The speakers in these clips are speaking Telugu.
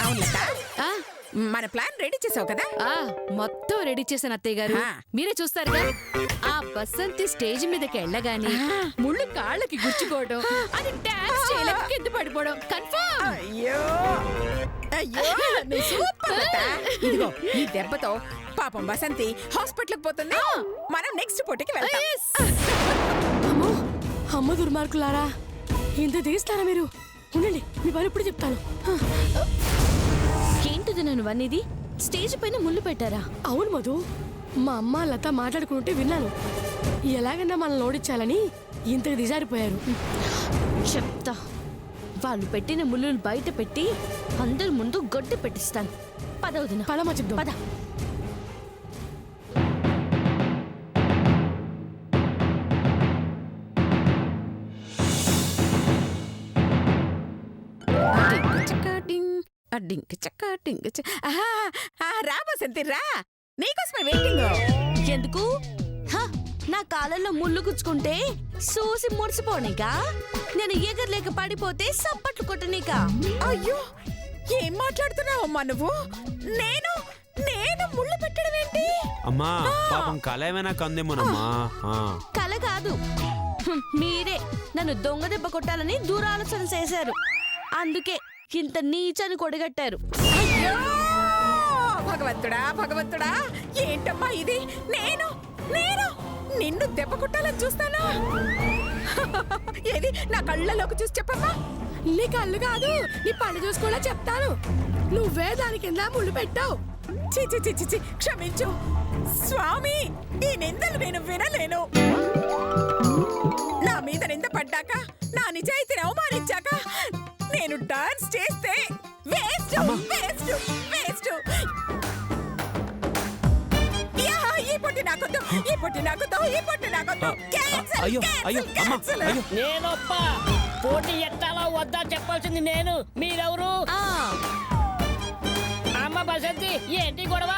అవును లత, మన ప్లాన్ రెడీ చేసావు కదా? మొత్తం రెడీ చేశాను అత్తయ్య గారు. మీరే చూస్తారుగా. ఆ బసంతి స్టేజ్ మీదకి వెళ్ళగానే ముళ్ళు కాళ్ళకి గుచ్చుకోవడం, అది డాన్స్ చేయలేక కింద పడిపోవడం కన్ఫర్మ్. అయ్యో అయ్యో, నువ్వు సూపర్ లత. ఇదిగో ఈ దెబ్బతో పాపం బసంతి హాస్పిటల్కి పోతుంది. మనం నెక్స్ట్ పోటీకి వెళ్తాం. అమ్మో, అమ్మ దుర్మార్గులారా, ఇంత తీస్తారా మీరు? ఉండండి, మీ పని ఇప్పుడు చెప్తాను. ఏంటిది నన్ను వన్నిది? స్టేజ్ పైన ముళ్ళు పెట్టారా? అవును మధు, మా అమ్మ లత మాట్లాడుకుంటే విన్నాను. ఎలాగన్నా మనల్ని ఓడించాలని ఇంతకు దిజారిపోయారు. చెప్తా. వాళ్ళు పెట్టిన ముళ్ళు బయట పెట్టి అందరి ముందు గొడ్డు పెట్టిస్తాను. పదవుదిన పదమా చెప్దాం. పద. రా బసంతి రా, నీకోసమే వెయిటింగ్. ఎందుకు? నా కాలంలో ముళ్ళు గుచ్చుకుంటే సూసి ముడిసిపోనీకా? నేను ఎగరలేక పడిపోతే సప్పట్లు కొట్టనీకా? అయ్యో, ఏం మాట్లాడుతున్నావమ్మా నువ్వు? నేను నేను ముళ్ళు పెట్టడం ఏంటి? అమ్మా, పాపం కళ ఏమైనా కందేమోనమ్మా. కల కాదు, మీరే నన్ను దొంగ దెబ్బ కొట్టాలని దూరాలోచన చేశారు. అందుకే ఇంత నీచని కొడగట్టారు. అయ్యో భగవంతుడా భగవంతుడా, ఏంటమ్మా ఇది? నేను నేను నిన్ను దెబ్బ కొట్టాలని చూస్తానా? ఏది నా కళ్ళలోకి చూసి చెప్పమ్మా. నీ కళ్ళు కాదు, నీ పని చూసుకోలే చెప్తాను. నువ్వే దాని కింద ముళ్ళు పెట్టావు. చిచి చిచి చి, క్షమించు స్వామి, ఈ నిందలు నేను వినలేను. నా మీద నింద పడ్డాక, నా నిజాయితీని అవమానించాక నేను డాన్స్ చేస్తే వేస్ట్ వేస్ట్ వేస్ట్. ఈ పొట్టి నాకొద్దు, ఈ పొట్టి నాకొద్దు, ఈ పొట్టి నాకొద్దు. అయ్యో అయ్యో అమ్మా, అయ్యో. నేనొప్ప పోటీ ఎట్టాలో వద్దా చెప్పాల్సింది నేను. మీరెవరు? అమ్మ బసంతి, ఏంటి గొడవ?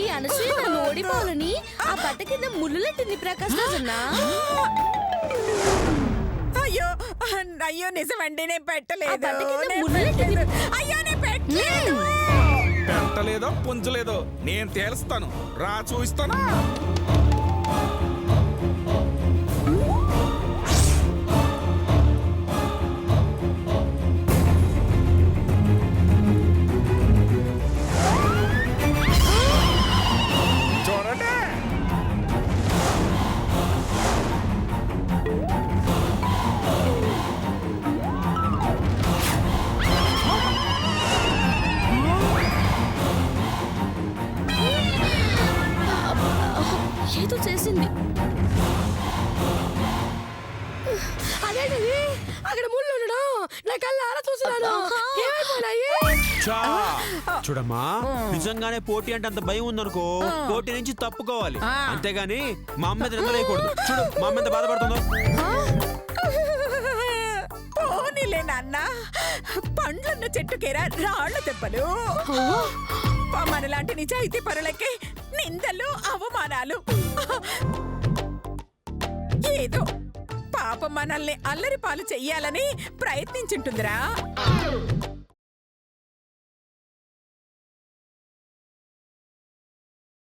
ఈ అనసూయ నన్ను ఓడిపోవాలని ఆ బట్ట కింద ముళ్ళులెట్టింది ప్రకాశ్ రాజన్న. అయ్యో అయ్యో, నిజమండి, నేను పెట్టలేదు. అయ్యో నేను పెట్టలేదు. పెట్టలేదో పుంజలేదో నేను తేలుస్తాను, రా చూస్తాను. చూడండి, ఏదో చేసింది. అదేంటి అక్కడ ముళ్ళు ఉండడం? నా కళ్ళు ఆరా చూస్తున్నాను. ఏమైపోయినాయి? చూడమ్మా, నిజంగానే పోటీ అంటే అంత భయం ఉందనుకో, పోటీ నుంచి తప్పుకోవాలి. అంతేగాని మా అమ్మ మీద నిందలేయకూడదు. చూడు మా అమ్మ ఎంత బాధపడుతుందో. పోనీలే నాన్న, పండ్లున్న చెట్టుకేరా రాళ్ళు దెబ్బలు. మనలాంటి నిజాయితీ పరులకే నిందలు అవమానాలు. ఏదో పాపం మనల్ని అల్లరి పాలు చెయ్యాలని ప్రయత్నించుంటుందిరా.